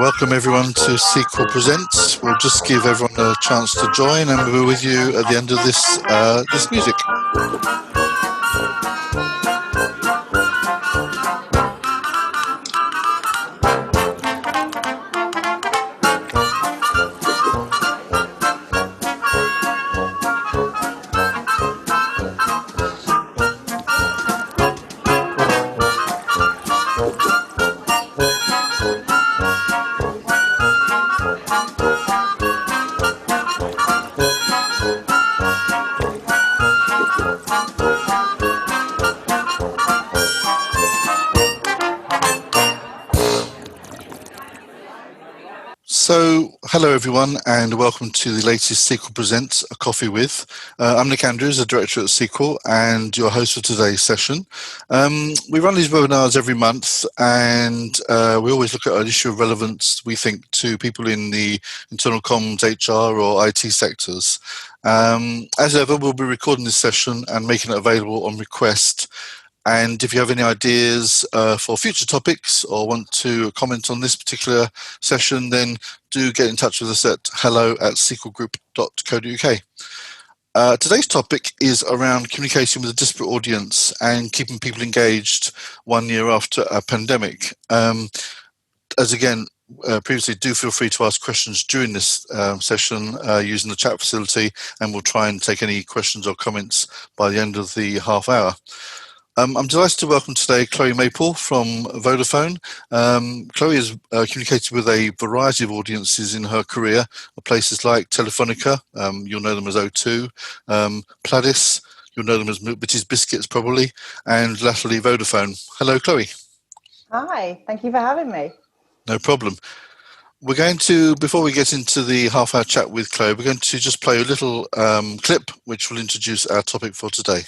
Welcome everyone to SQL Presents. We'll just give everyone a chance to join, and we'll be with you at the end of this music. So, hello everyone, and welcome to the latest SQL Presents, A Coffee With. I'm Nick Andrews, the director at SQL, and your host for today's session. We run these webinars every month, and we always look at an issue of relevance, we think, to people in the internal comms, HR, or IT sectors. As ever, we'll be recording this session and making it available on request. And if you have any ideas for future topics or want to comment on this particular session, then do get in touch with us at hello@sqlgroup.co.uk. Today's topic is around communication with a disparate audience and keeping people engaged 1 year after a pandemic. Previously, do feel free to ask questions during this session using the chat facility, and we'll try and take any questions or comments by the end of the half hour. I'm delighted to welcome today Chloe Maple from Vodafone. Chloe has communicated with a variety of audiences in her career, places like Telefonica, you'll know them as O2, Pladis, you'll know them as British Biscuits probably, and latterly Vodafone. Hello, Chloe. Hi, thank you for having me. No problem. We're going to, before we get into the half-hour chat with Chloe, we're going to just play a little clip which will introduce our topic for today.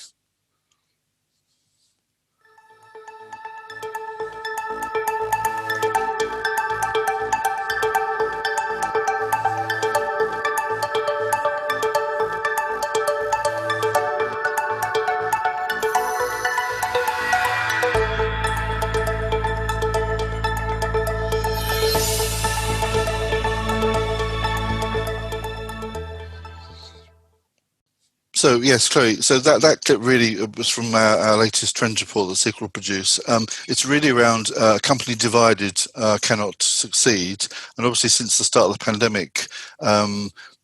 So yes, Chloe, so that clip really was from our latest trends report that SQL produced. It's really around a company divided cannot succeed. And obviously since the start of the pandemic,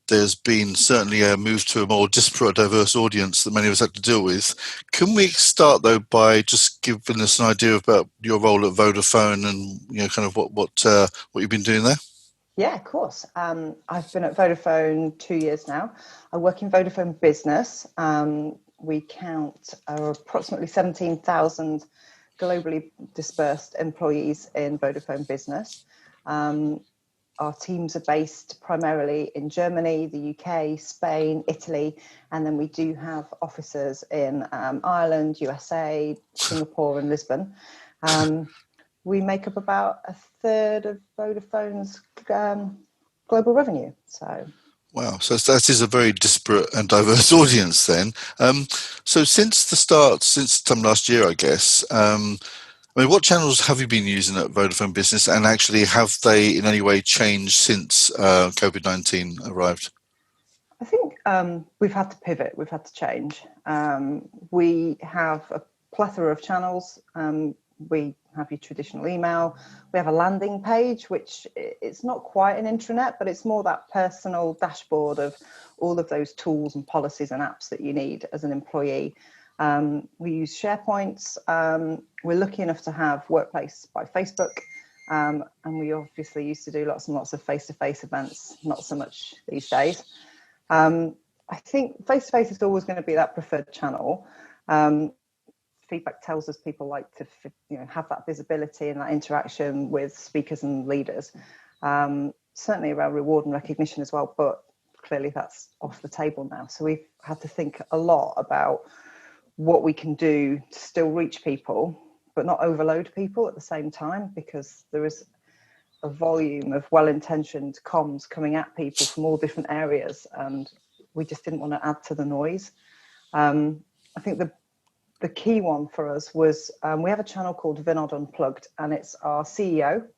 there's been certainly a move to a more disparate, diverse audience that many of us had to deal with. Can we start though by just giving us an idea about your role at Vodafone and kind of what you've been doing there? Yeah, of course. I've been at Vodafone 2 years now. I work in Vodafone Business. We count approximately 17,000 globally dispersed employees in Vodafone Business. Our teams are based primarily in Germany, the UK, Spain, Italy, and then we do have offices in Ireland, USA, Singapore and Lisbon. We make up about a third of Vodafone's global revenue. Wow, so that is a very disparate and diverse audience then. So since time last year, I guess, what channels have you been using at Vodafone Business, and actually have they in any way changed since COVID-19 arrived? I think we've had to pivot, we've had to change. We have a plethora of channels. We have your traditional email. We have a landing page, which it's not quite an intranet, but it's more that personal dashboard of all of those tools and policies and apps that you need as an employee. We use SharePoints. We're lucky enough to have Workplace by Facebook. And we obviously used to do lots and lots of face-to-face events, not so much these days. I think face-to-face is always going to be that preferred channel. Feedback tells us people like to have that visibility and that interaction with speakers and leaders. Certainly around reward and recognition as well, but clearly that's off the table now. So we've had to think a lot about what we can do to still reach people, but not overload people at the same time, because there is a volume of well-intentioned comms coming at people from all different areas, and we just didn't want to add to the noise. I think the key one for us was we have a channel called Vinod Unplugged, and it's our CEO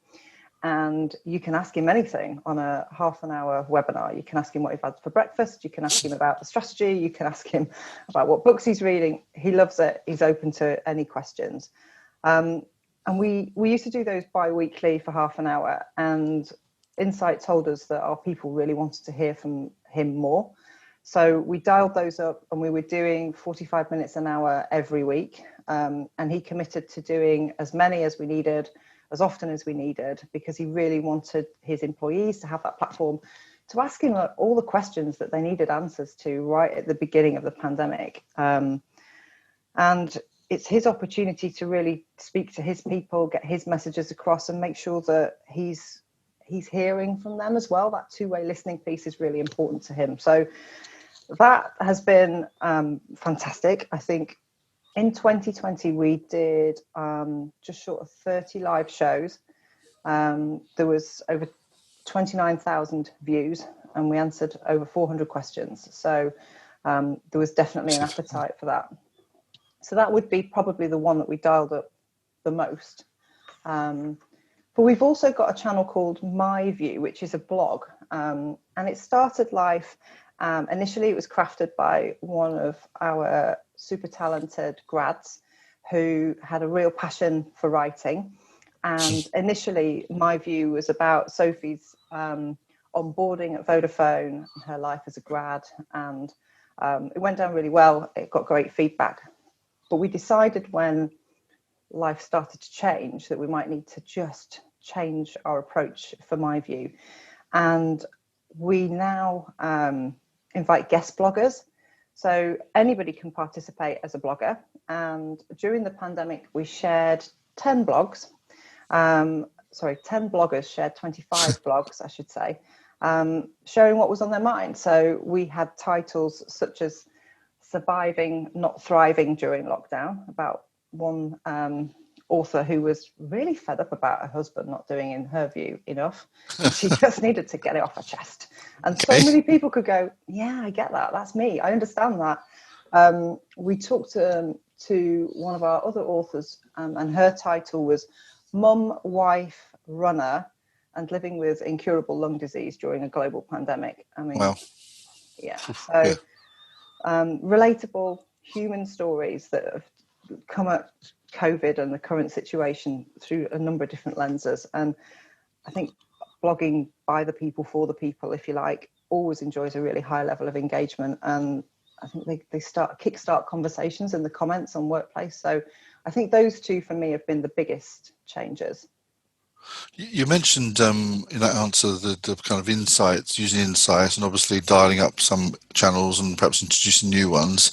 and you can ask him anything on a half an hour webinar. You can ask him what he's had for breakfast. You can ask him about the strategy. You can ask him about what books he's reading. He loves it. He's open to any questions. And we used to do those bi-weekly for half an hour, and Insight told us that our people really wanted to hear from him more. So we dialed those up, and we were doing 45 minutes an hour every week. And he committed to doing as many as we needed, as often as we needed, because he really wanted his employees to have that platform to ask him all the questions that they needed answers to right at the beginning of the pandemic. And it's his opportunity to really speak to his people, get his messages across, and make sure that he's hearing from them as well. That two-way listening piece is really important to him. So that has been fantastic. I think in 2020, we did just short of 30 live shows. There was over 29,000 views, and we answered over 400 questions. So there was definitely an appetite for that. So that would be probably the one that we dialed up the most. But we've also got a channel called My View, which is a blog, and it started life. Initially, it was crafted by one of our super talented grads who had a real passion for writing. And initially, My View was about Sophie's onboarding at Vodafone, her life as a grad, and it went down really well. It got great feedback. But we decided when life started to change that we might need to just change our approach for My View. And we now invite guest bloggers. So anybody can participate as a blogger. And during the pandemic, we shared 10 blogs. 10 bloggers shared 25 blogs, I should say, sharing what was on their mind. So we had titles such as Surviving, Not Thriving During Lockdown, about one author who was really fed up about her husband not doing, in her view, enough. And she just needed to get it off her chest. And so many people could go, yeah, I get that. That's me. I understand that. We talked to one of our other authors, and her title was Mum, Wife, Runner, and Living with Incurable Lung Disease During a Global Pandemic. I mean, wow. Yeah. So relatable human stories that have come at COVID and the current situation through a number of different lenses. And I think blogging by the people for the people, if you like, always enjoys a really high level of engagement. And I think they kickstart conversations in the comments on Workplace. So I think those two for me have been the biggest changes. You mentioned in that answer the kind of insights, using insights, and obviously dialing up some channels and perhaps introducing new ones.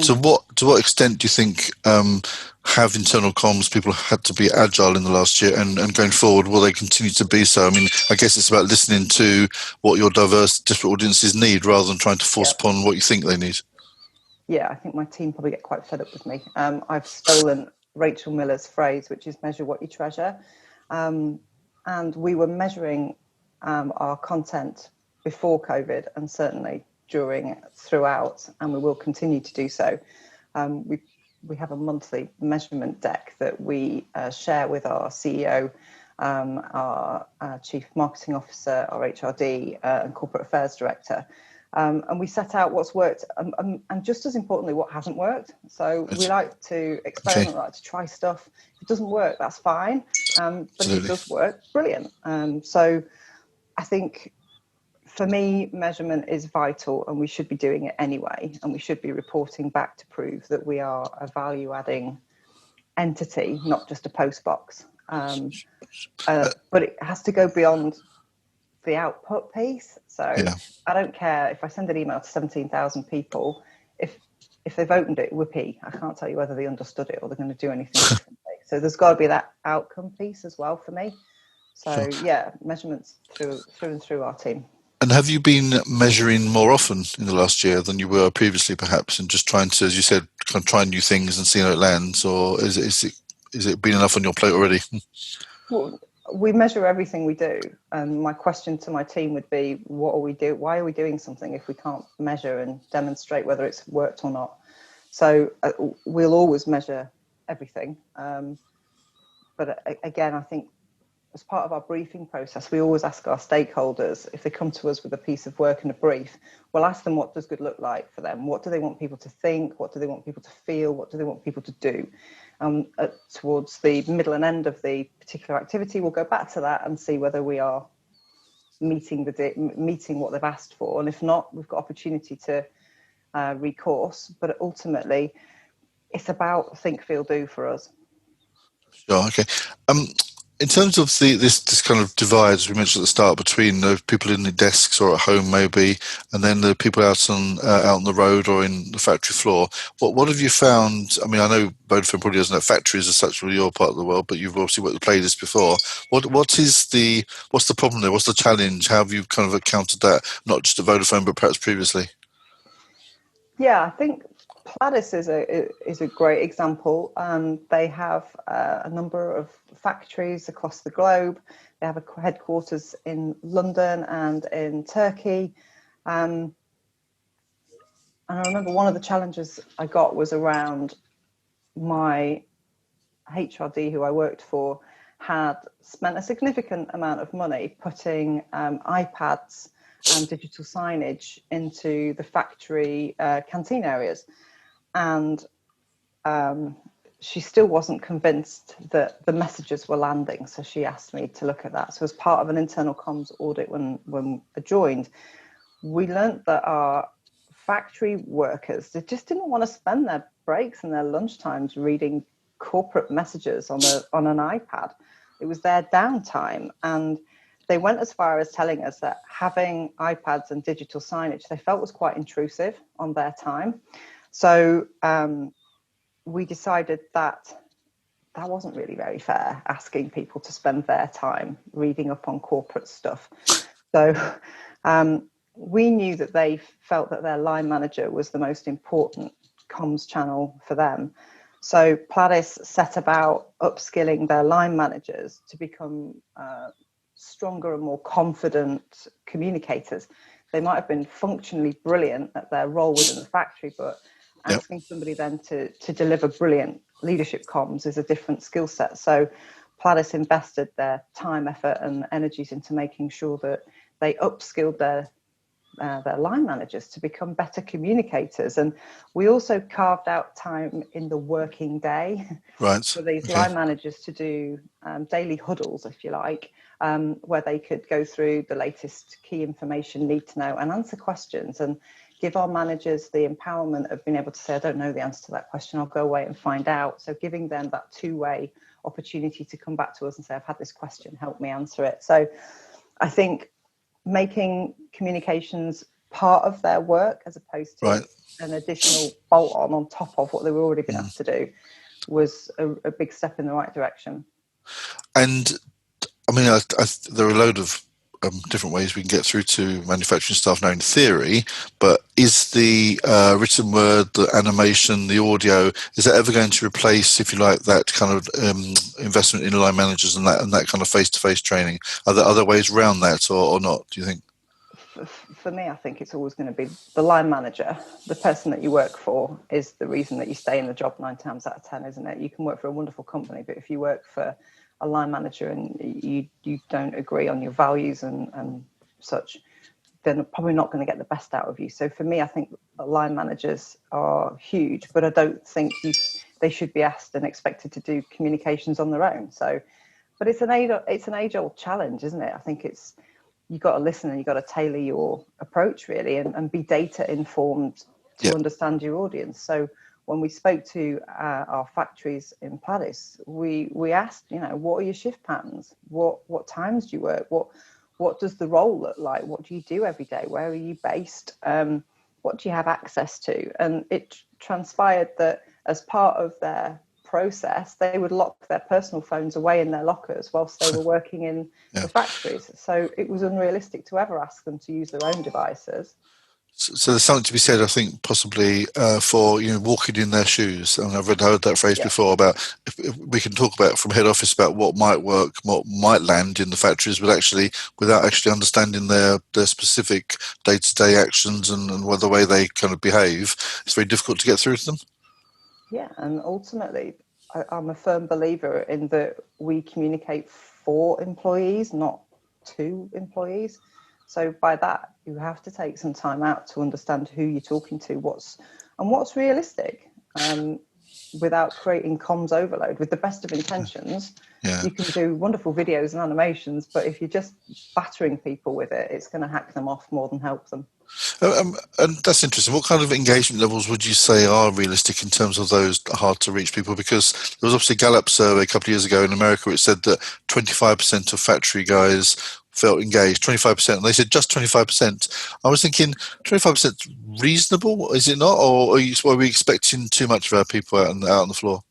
So to what extent do you think have internal comms people had to be agile in the last year, and going forward, will they continue to be so? I mean, I guess it's about listening to what your diverse, different audiences need rather than trying to force upon what you think they need. Yeah, I think my team probably get quite fed up with me. I've stolen Rachel Miller's phrase, which is measure what you treasure. And we were measuring our content before COVID, and certainly throughout, and we will continue to do so. We have a monthly measurement deck that we share with our CEO, our Chief Marketing Officer, our HRD, and Corporate Affairs Director. And we set out what's worked and just as importantly, what hasn't worked. So we like to experiment, we like to try stuff. If it doesn't work, that's fine. But if it does work, brilliant. So I think for me, measurement is vital, and we should be doing it anyway. And we should be reporting back to prove that we are a value-adding entity, not just a post box. But it has to go beyond the output piece. So I don't care if I send an email to 17,000 people, if they've opened it, whoopee, I can't tell you whether they understood it or they're going to do anything differently. So there's got to be that outcome piece as well for me. So measurements through and through our team. And have you been measuring more often in the last year than you were previously, perhaps, and just trying to, as you said, kind of try new things and see how it lands, or is it been enough on your plate already? Well, we measure everything we do, and my question to my team would be, what are we doing? Why are we doing something if we can't measure and demonstrate whether it's worked or not? So we'll always measure everything, but again, I think as part of our briefing process, we always ask our stakeholders, if they come to us with a piece of work and a brief, we'll ask them, what does good look like for them? What do they want people to think? What do they want people to feel? What do they want people to do? Towards the middle and end of the particular activity, we'll go back to that and see whether we are meeting what they've asked for. And if not, we've got opportunity to recourse. But ultimately, it's about think, feel, do for us. Sure. Okay. In terms of this kind of divide, as we mentioned at the start, between the people in the desks or at home maybe, and then the people out on the road or in the factory floor, what have you found? I mean, I know Vodafone probably doesn't have factories as such for your part of the world, but you've obviously worked with Pladis before. What's the problem there? What's the challenge? How have you kind of encountered that, not just at Vodafone, but perhaps previously? Yeah, I think Pladis is a great example. They have a number of factories across the globe. They have a headquarters in London and in Turkey. And I remember one of the challenges I got was around my HRD, who I worked for, had spent a significant amount of money putting iPads and digital signage into the factory canteen areas. And she still wasn't convinced that the messages were landing. So she asked me to look at that. So as part of an internal comms audit when I joined, we learned that our factory workers, they just didn't want to spend their breaks and their lunch times reading corporate messages on an iPad. It was their downtime. And they went as far as telling us that having iPads and digital signage, they felt was quite intrusive on their time. So we decided that wasn't really very fair, asking people to spend their time reading up on corporate stuff. So we knew that they felt that their line manager was the most important comms channel for them. So Pladis set about upskilling their line managers to become stronger and more confident communicators. They might have been functionally brilliant at their role within the factory, but asking somebody then to deliver brilliant leadership comms is a different skill set. So Pladis invested their time, effort and energies into making sure that they upskilled their line managers to become better communicators. And we also carved out time in the working day for these line managers to do daily huddles, if you like, where they could go through the latest key information, need to know, and answer questions, and give our managers the empowerment of being able to say, I don't know the answer to that question, I'll go away and find out. So giving them that two-way opportunity to come back to us and say, I've had this question, help me answer it. So I think making communications part of their work as opposed to an additional bolt on top of what they were already been asked to do was a big step in the right direction. And I mean, there are a load of different ways we can get through to manufacturing staff now in theory, but is the written word, the animation, the audio, is that ever going to replace, if you like, that kind of investment in line managers and that kind of face-to-face training? Are there other ways around that or not, do you think? For me, I think it's always going to be the line manager. The person that you work for is the reason that you stay in the job 9 times out of 10, isn't it? You can work for a wonderful company, but if you work for a line manager and you don't agree on your values and such, then they're probably not going to get the best out of you. So for me, I think line managers are huge, but I don't think they should be asked and expected to do communications on their own. So, but it's an age-old challenge, isn't it? I think you've got to listen and you've got to tailor your approach really and be data informed to understand your audience. So when we spoke to our factories in Pladis, we asked, what are your shift patterns? What times do you work? What does the role look like? What do you do every day? Where are you based? What do you have access to? And it transpired that as part of their process, they would lock their personal phones away in their lockers whilst they were working in the factories. So it was unrealistic to ever ask them to use their own devices. So there's something to be said, I think, possibly for walking in their shoes. And I've heard that phrase before about if we can talk about from head office about what might work, what might land in the factories, but actually without actually understanding their specific day-to-day actions and the way they kind of behave, it's very difficult to get through to them. Yeah, and ultimately, I'm a firm believer in that we communicate for employees, not to employees. So by that, you have to take some time out to understand who you're talking to, what's realistic, without creating comms overload. With the best of intentions, you can do wonderful videos and animations, but if you're just battering people with it, it's going to hack them off more than help them. And that's interesting. What kind of engagement levels would you say are realistic in terms of those hard to reach people? Because there was obviously a Gallup survey a couple of years ago in America which said that 25% of factory guys felt engaged, 25%. And they said just 25%. I was thinking 25% reasonable, is it not? Or are we expecting too much of our people out on the floor?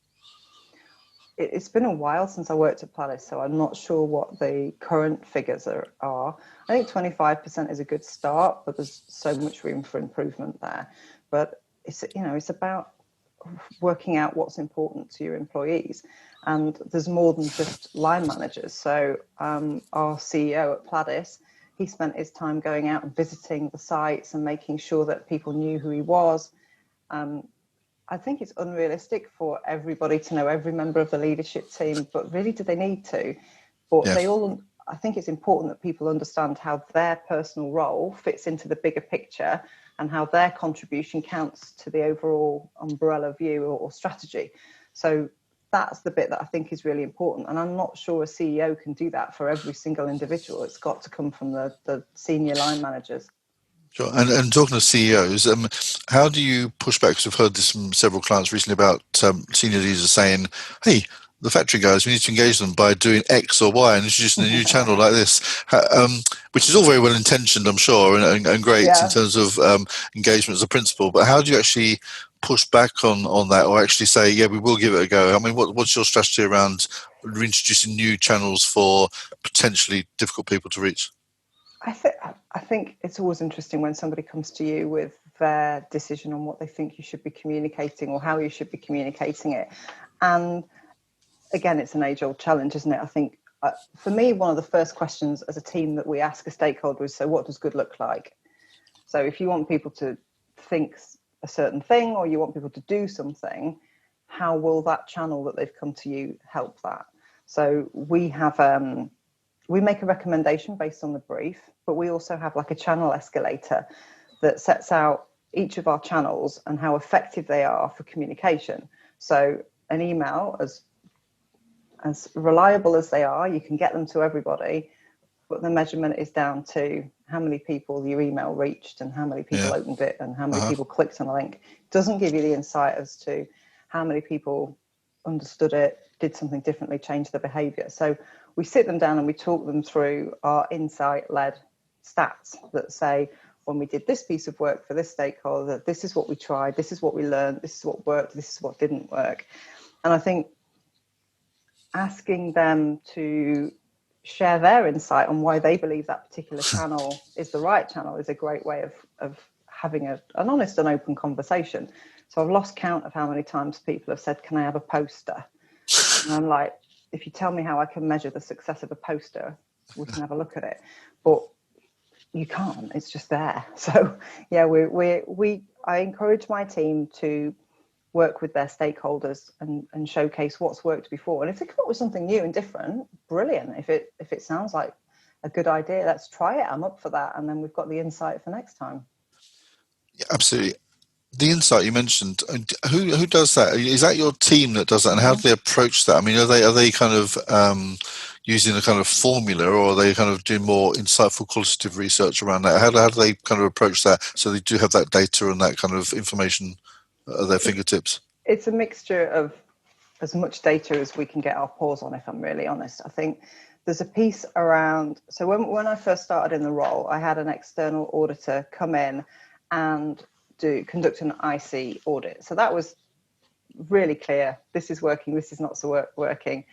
It's been a while since I worked at Palace, so I'm not sure what the current figures are. I think 25% is a good start, but there's so much room for improvement there. But it's about working out what's important to your employees, and there's more than just line managers. So our CEO at Palace, he spent his time going out and visiting the sites and making sure that people knew who he was. I think it's unrealistic for everybody to know every member of the leadership team, but really, do they need to? But I think it's important that people understand how their personal role fits into the bigger picture and how their contribution counts to the overall umbrella view or strategy. So that's the bit that I think is really important. And I'm not sure a CEO can do that for every single individual. It's got to come from the senior line managers. Sure. And talking to CEOs, how do you push back? Because we've heard this from several clients recently about senior leaders saying, hey, the factory guys, we need to engage them by doing X or Y and introducing a new channel like this, which is all very well intentioned, I'm sure, and great in terms of engagement as a principle. But how do you actually push back on that, or actually say, yeah, we will give it a go? I mean, what's your strategy around reintroducing new channels for potentially difficult people to reach? I think it's always interesting when somebody comes to you with their decision on what they think you should be communicating or how you should be communicating it. And again, it's an age-old challenge, isn't it? I think for me, one of the first questions as a team that we ask a stakeholder is, so what does good look like? So if you want people to think a certain thing or you want people to do something, how will that channel that they've come to you help that? So we have... we make a recommendation based on the brief, but we also have like a channel escalator that sets out each of our channels and how effective they are for communication. So an email, as reliable as they are, you can get them to everybody, but the measurement is down to how many people your email reached and how many people opened it and how many people clicked on a link. It doesn't give you the insight as to how many people understood it, did something differently, changed their behavior. So we sit them down and we talk them through our insight-led stats that say, when we did this piece of work for this stakeholder, this is what we tried, this is what we learned, this is what worked, this is what didn't work. And I think asking them to share their insight on why they believe that particular channel is the right channel is a great way of having an honest and open conversation. So I've lost count of how many times people have said, can I have a poster? And I'm like, if you tell me how I can measure the success of a poster, we can have a look at it. But you can't, it's just there. So yeah, I encourage my team to work with their stakeholders and showcase what's worked before. And if they come up with something new and different, brilliant. If it sounds like a good idea, let's try it. I'm up for that. And then we've got the insight for next time. Yeah, absolutely. The insight you mentioned, who does that? Is that your team that does that, and how do they approach that? I mean, are they kind of using a kind of formula, or are they kind of doing more insightful qualitative research around that? How do they kind of approach that so they do have that data and that kind of information at their fingertips? It's a mixture of as much data as we can get our paws on, if I'm really honest. I think there's a piece around, so when I first started in the role, I had an external auditor come in and conduct an IC audit. So that was really clear. This is working, this is not so working.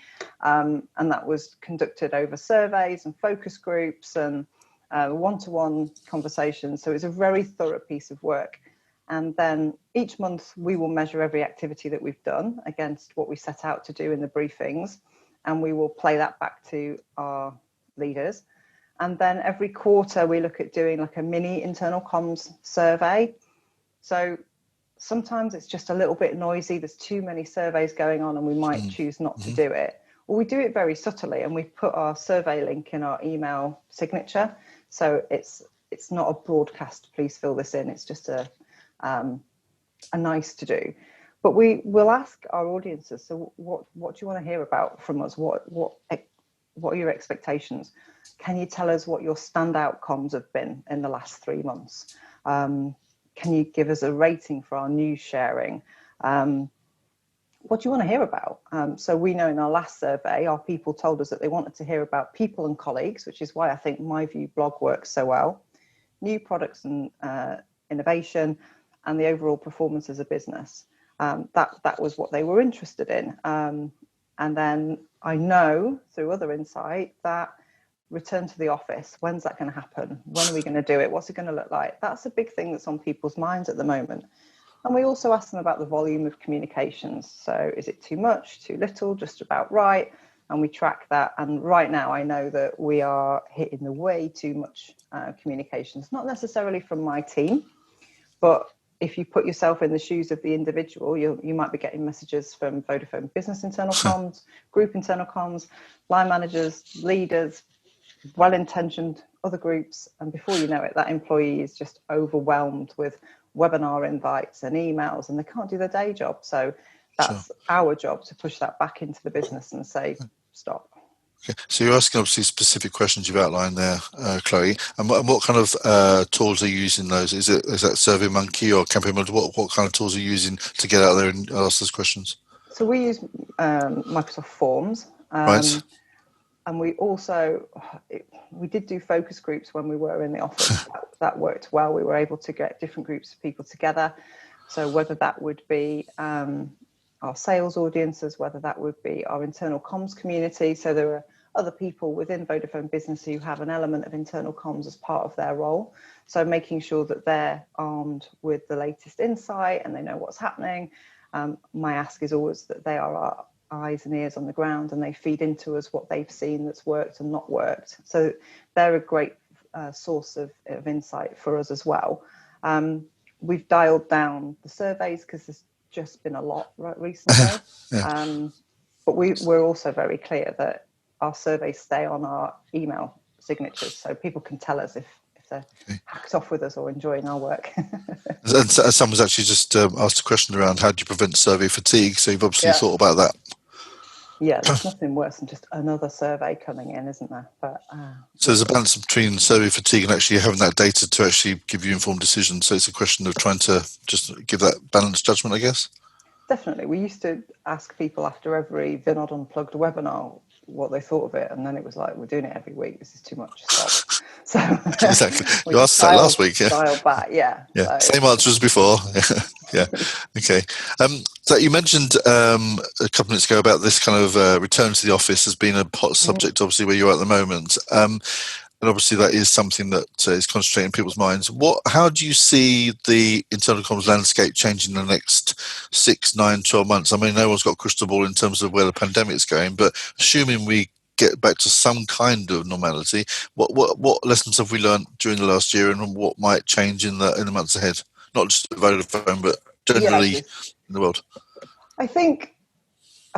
And that was conducted over surveys and focus groups and one-to-one conversations. So it's a very thorough piece of work. And then each month we will measure every activity that we've done against what we set out to do in the briefings. And we will play that back to our leaders. And then every quarter we look at doing like a mini internal comms survey. So sometimes it's just a little bit noisy. There's too many surveys going on and we might choose not to do it. Well, we do it very subtly, and we put our survey link in our email signature. So it's not a broadcast, please fill this in. It's just a nice to do. But we will ask our audiences, so what do you want to hear about from us? What are your expectations? Can you tell us what your standout comms have been in the last 3 months? Can you give us a rating for our news sharing? What do you want to hear about? So we know in our last survey, our people told us that they wanted to hear about people and colleagues, which is why I think MyView blog works so well, new products and innovation, and the overall performance as a business. That was what they were interested in. And then I know through other insight that return to the office, when's that going to happen? When are we going to do it? What's it going to look like? That's a big thing that's on people's minds at the moment. And we also ask them about the volume of communications. So is it too much, too little, just about right? And we track that. And right now I know that we are hitting the way too much communications, not necessarily from my team, but if you put yourself in the shoes of the individual, you might be getting messages from Vodafone Business internal comms, group internal comms, line managers, leaders, well-intentioned other groups. And before you know it, that employee is just overwhelmed with webinar invites and emails, and they can't do their day job. So that's our job, to push that back into the business and say, stop. Okay. So you're asking obviously specific questions you've outlined there, Chloe. And what kind of tools are you using those? Is that SurveyMonkey or Campaign Builder? What kind of tools are you using to get out there and ask those questions? So we use Microsoft Forms. Right. And we also, we did do focus groups when we were in the office. That worked well. We were able to get different groups of people together. So whether that would be our sales audiences, whether that would be our internal comms community. So there are other people within Vodafone Business who have an element of internal comms as part of their role. So making sure that they're armed with the latest insight and they know what's happening. My ask is always that they are our eyes and ears on the ground, and they feed into us what they've seen that's worked and not worked. So they're a great source of insight for us as well. We've dialed down the surveys because there's just been a lot recently. But we're also very clear that our surveys stay on our email signatures, so people can tell us if they're hacked off with us or enjoying our work. And someone's actually just asked a question around how do you prevent survey fatigue? So you've obviously thought about that. Yeah, there's nothing worse than just another survey coming in, isn't there? But so there's a balance between survey fatigue and actually having that data to actually give you informed decisions. So it's a question of trying to just give that balanced judgment, I guess. Definitely. We used to ask people after every Vinod Unplugged webinar what they thought of it, and then it was like, we're doing it every week. This is too much. Stop. So exactly. You asked that last week, yeah. Dialed back, yeah. Yeah. So, same answer as before. Yeah. Okay. So you mentioned a couple of minutes ago about this kind of return to the office as being a hot subject, obviously, where you're at the moment. And obviously that is something that is concentrating in people's minds. How do you see the internal comms landscape changing in the next 6, 9, 12 months? I mean, no one's got a crystal ball in terms of where the pandemic is going, but assuming we get back to some kind of normality, what lessons have we learned during the last year, and what might change in the months ahead? Not just at Vodafone, but generally in the world. I think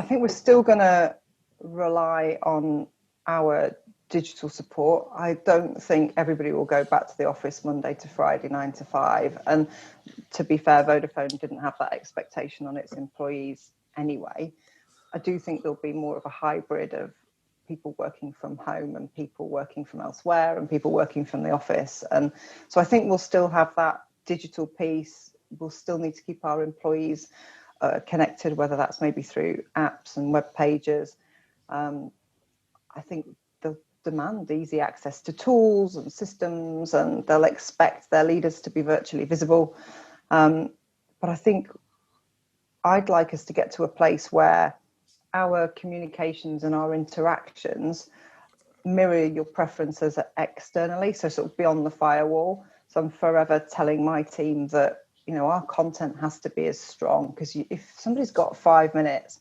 we're still going to rely on our digital support. I don't think everybody will go back to the office Monday to Friday, 9 to 5. And to be fair, Vodafone didn't have that expectation on its employees anyway. I do think there'll be more of a hybrid of people working from home and people working from elsewhere and people working from the office. And so I think we'll still have that digital piece. We'll still need to keep our employees connected, whether that's maybe through apps and web pages. I think they'll demand easy access to tools and systems, and they'll expect their leaders to be virtually visible. But I think I'd like us to get to a place where our communications and our interactions mirror your preferences externally, so sort of beyond the firewall. So I'm forever telling my team that, our content has to be as strong, because if somebody's got 5 minutes,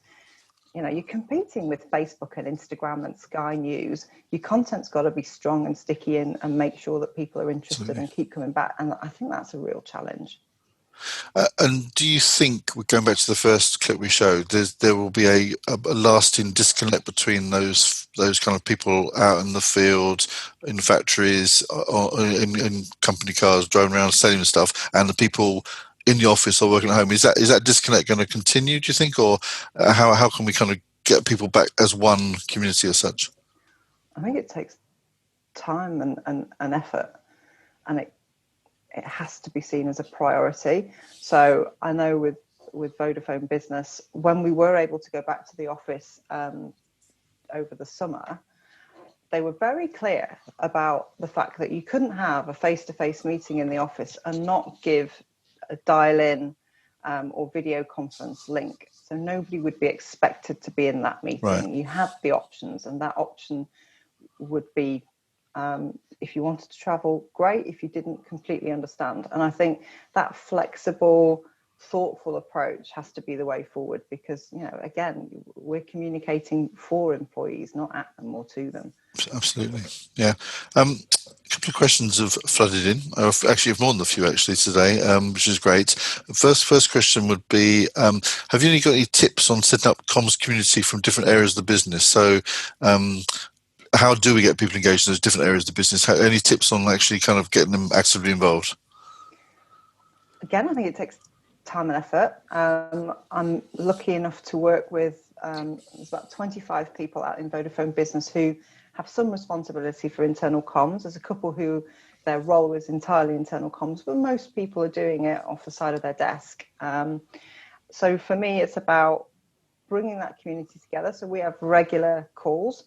you're competing with Facebook and Instagram and Sky News. Your content's got to be strong and sticky and make sure that people are interested and keep coming back. And I think that's a real challenge. And do you think, going back to the first clip we showed, there will be a lasting disconnect between those kind of people out in the field, in factories, or in company cars, driving around selling stuff, and the people in the office or working at home? Is that disconnect going to continue, do you think, or how can we kind of get people back as one community as such? I think it takes time and effort, and it has to be seen as a priority. So I know with Vodafone Business, when we were able to go back to the office over the summer, they were very clear about the fact that you couldn't have a face-to-face meeting in the office and not give a dial-in or video conference link. So nobody would be expected to be in that meeting. Right. You had the options, and that option would be, if you wanted to travel, great. If you didn't, completely understand. And I think that flexible, thoughtful approach has to be the way forward, because, again, we're communicating for employees, not at them or to them. Absolutely. Yeah. A couple of questions have flooded in. Actually, more than a few actually today, which is great. First question would be, have you got any tips on setting up comms community from different areas of the business? So how do we get people engaged in those different areas of the business? Any tips on actually kind of getting them actively involved? Again, I think it takes time and effort. I'm lucky enough to work with, there's about 25 people out in Vodafone Business who have some responsibility for internal comms. There's a couple who their role is entirely internal comms, but most people are doing it off the side of their desk. So for me, it's about bringing that community together. So we have regular calls.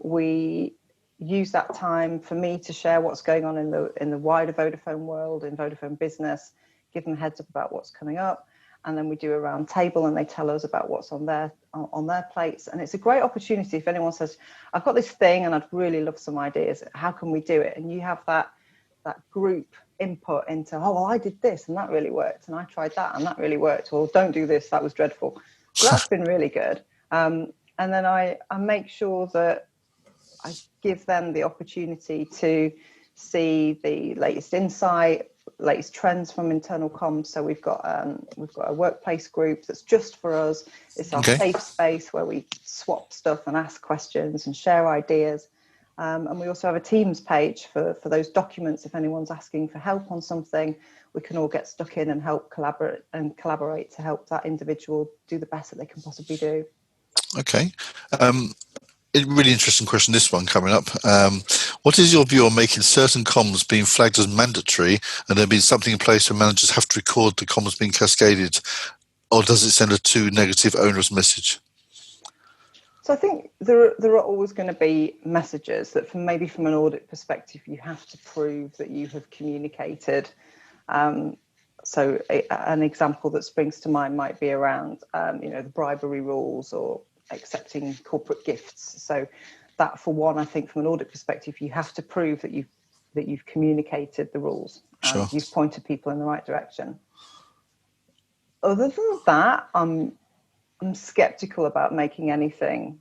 We use that time for me to share what's going on in the wider Vodafone world, in Vodafone Business, give them a heads up about what's coming up. And then we do a round table and they tell us about what's on their plates. And it's a great opportunity if anyone says, I've got this thing and I'd really love some ideas. How can we do it? And you have that group input into, oh, well, I did this and that really worked. And I tried that and that really worked. Or don't do this, that was dreadful. So that's been really good. And then I make sure that I give them the opportunity to see the latest insight, latest trends from internal comms. So we've got a workplace group that's just for us. It's our safe space where we swap stuff and ask questions and share ideas. And we also have a Teams page for those documents. If anyone's asking for help on something, we can all get stuck in and help collaborate to help that individual do the best that they can possibly do. Okay. A really interesting question, this one coming up. What is your view on making certain comms being flagged as mandatory and there being something in place where managers have to record the comms being cascaded, or does it send a too negative, onerous message? So I think there are always going to be messages that from an audit perspective, you have to prove that you have communicated. So an example that springs to mind might be around, the bribery rules or accepting corporate gifts. So that, for one, I think from an audit perspective, you have to prove that you've communicated the rules. Sure. You've pointed people in the right direction. Other than that, I'm skeptical about making anything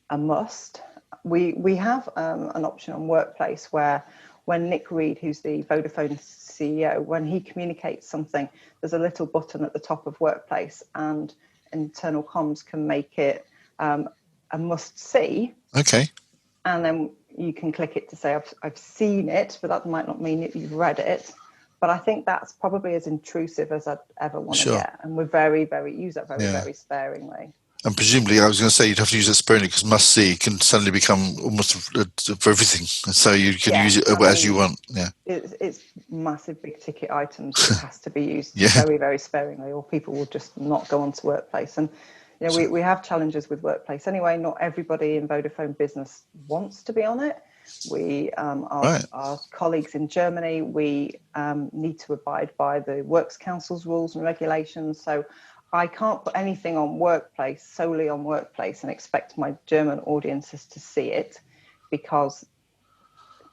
a must. We have an option on Workplace where when Nick Reed, who's the Vodafone CEO, when he communicates something, there's a little button at the top of Workplace, and internal comms can make it a must see. Okay. And then you can click it to say I've seen it, but that might not mean that you've read it. But I think that's probably as intrusive as I'd ever want to get, and we're very use that very sparingly. And presumably, I was going to say you'd have to use it sparingly because must see can suddenly become almost for everything, so you can use it as you want. Yeah, it's massive, big ticket items. It has to be used very sparingly, or people will just not go on to Workplace. And we have challenges with Workplace anyway. Not everybody in Vodafone Business wants to be on it. We our colleagues in Germany, we need to abide by the Works Council's rules and regulations. So I can't put anything on Workplace, solely on Workplace, and expect my German audiences to see it, because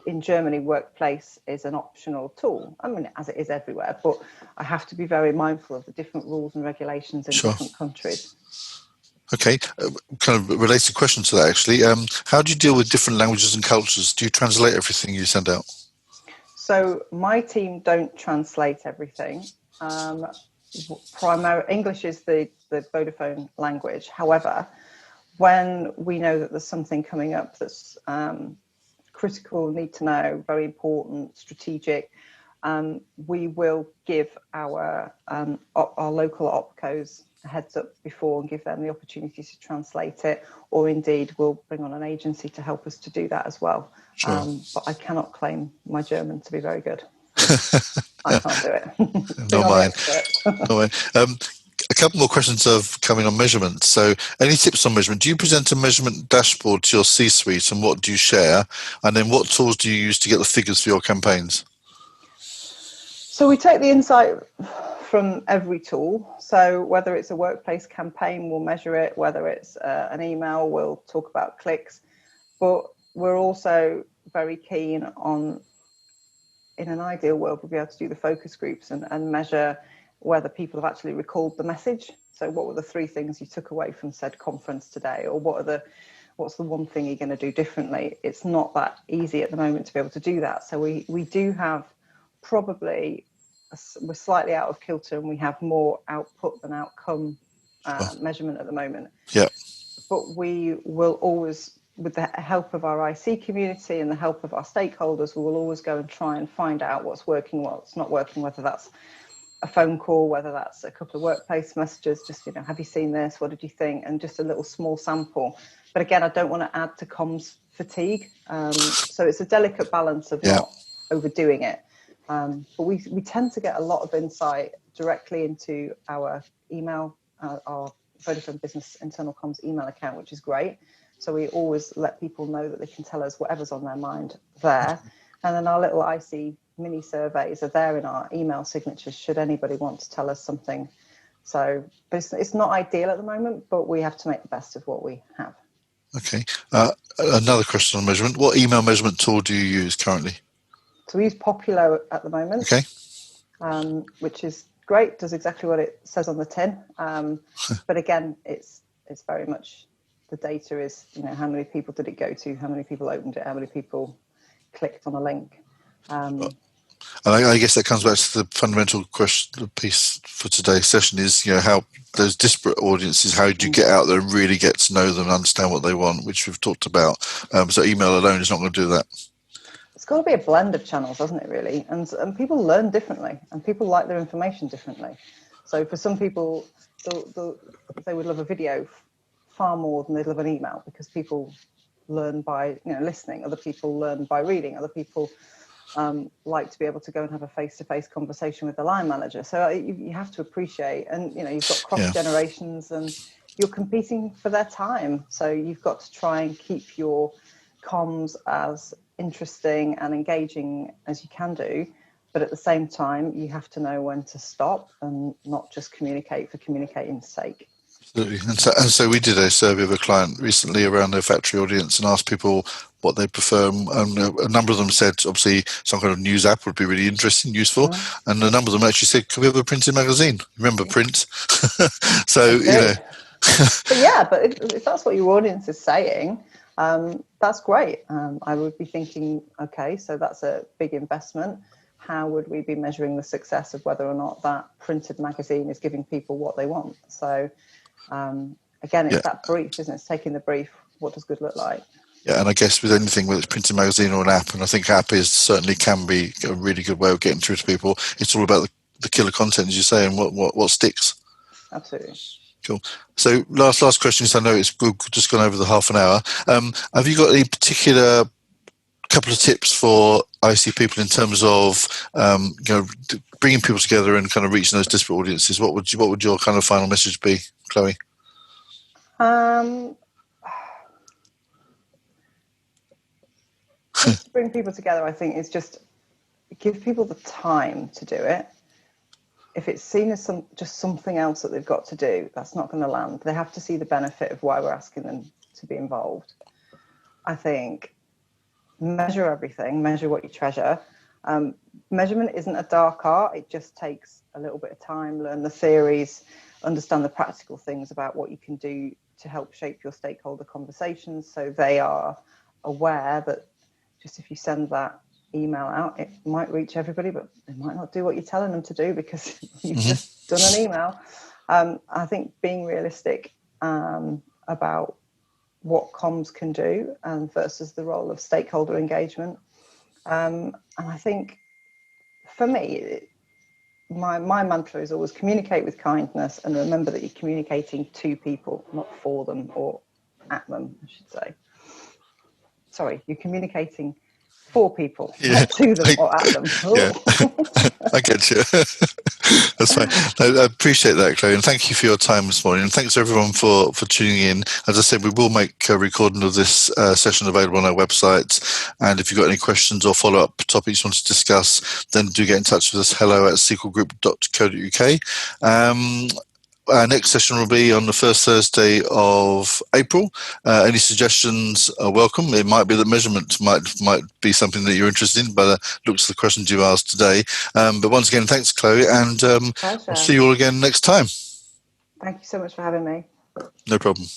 in Germany, Workplace is an optional tool. I mean, as it is everywhere, but I have to be very mindful of the different rules and regulations in different countries. Okay, kind of related question to that actually. How do you deal with different languages and cultures? Do you translate everything you send out? So my team don't translate everything. English is the Vodafone language. However, when we know that there's something coming up that's critical, need to know, very important, strategic, we will give our local opcos a heads up before and give them the opportunity to translate it, or indeed we'll bring on an agency to help us to do that as well. Sure. But I cannot claim my German to be very good. I can't do it. Not mine. Not mine. A couple more questions have come in on measurement. So any tips on measurement? Do you present a measurement dashboard to your C-suite, and what do you share? And then what tools do you use to get the figures for your campaigns? So we take the insight from every tool. So whether it's a workplace campaign, we'll measure it. Whether it's an email, we'll talk about clicks. But we're also very keen on, in an ideal world, we'll be able to do the focus groups and measure whether people have actually recalled the message. So what were the 3 things you took away from said conference today? Or what's the one thing you're going to do differently? It's not that easy at the moment to be able to do that. So we do have probably, we're slightly out of kilter, and we have more output than outcome measurement at the moment. Yeah. But we will always, with the help of our IC community and the help of our stakeholders, we will always go and try and find out what's working, what's not working, whether that's a phone call, whether that's a couple of workplace messages, just, have you seen this? What did you think? And just a little small sample. But again, I don't want to add to comms fatigue. So it's a delicate balance of not overdoing it. But we tend to get a lot of insight directly into our email, our Vodafone Business Internal Comms email account, which is great. So we always let people know that they can tell us whatever's on their mind there. And then our little IC mini surveys are there in our email signatures should anybody want to tell us something. So but it's not ideal at the moment, but we have to make the best of what we have. Okay. Another question on measurement. What email measurement tool do you use currently? So we use Populo at the moment, which is great, does exactly what it says on the tin. But again, it's very much, the data is, how many people did it go to, how many people opened it, how many people clicked on a link. And I guess that comes back to the fundamental question, the piece for today's session is, how those disparate audiences, how do you get out there and really get to know them and understand what they want, which we've talked about. So email alone is not going to do that. It's got to be a blend of channels, doesn't it, really? And people learn differently, and people like their information differently. So for some people, they would love a video far more than they'd love an email, because people learn by listening. Other people learn by reading. Other people like to be able to go and have a face-to-face conversation with the line manager. So you have to appreciate, and you've got cross generations, and you're competing for their time. So you've got to try and keep your comms as interesting and engaging as you can do, but at the same time you have to know when to stop and not just communicate for communicating's sake. Absolutely. And so we did a survey of a client recently around their factory audience and asked people what they prefer. A number of them said, obviously, some kind of news app would be really interesting, useful. And a number of them actually said, can we have a printed magazine? Remember print? So, But if that's what your audience is saying, that's great. I would be thinking, okay, so that's a big investment. How would we be measuring the success of whether or not that printed magazine is giving people what they want? So again, it's that brief, isn't it? It's taking the brief. What does good look like? Yeah, and I guess with anything, whether it's printed magazine or an app, and I think app certainly can be a really good way of getting through to people. It's all about the killer content, as you say, and what sticks. Absolutely. Cool. So last question, I know we've just gone over the half an hour. Have you got any particular couple of tips for IC people in terms of bringing people together and kind of reaching those disparate audiences? What would your kind of final message be, Chloe? Just to bring people together, I think, is just give people the time to do it. If it's seen as just something else that they've got to do, that's not going to land. They have to see the benefit of why we're asking them to be involved. I think measure everything, measure what you treasure. Measurement isn't a dark art. It just takes a little bit of time, learn the theories, understand the practical things about what you can do to help shape your stakeholder conversations, so they are aware that just if you send that email out. It might reach everybody, but they might not do what you're telling them to do because you've just done an email. I think being realistic about what comms can do versus the role of stakeholder engagement. And I think for me, my mantra is always communicate with kindness and remember that you're communicating to people, not for them or at them, I should say. Sorry, you're communicating for people, not to them or at them. Yeah, I get you. That's fine. I appreciate that, Chloe, and thank you for your time this morning. And thanks everyone for tuning in. As I said, we will make a recording of this session available on our website. And if you've got any questions or follow-up topics you want to discuss, then do get in touch with us, hello@sequelgroup.co.uk. Our next session will be on the first Thursday of April. Any suggestions are welcome. It might be that measurement might be something that you're interested in, but looks at the questions you asked today. But once again, thanks, Chloe, and I'll see you all again next time. Thank you so much for having me. No problem.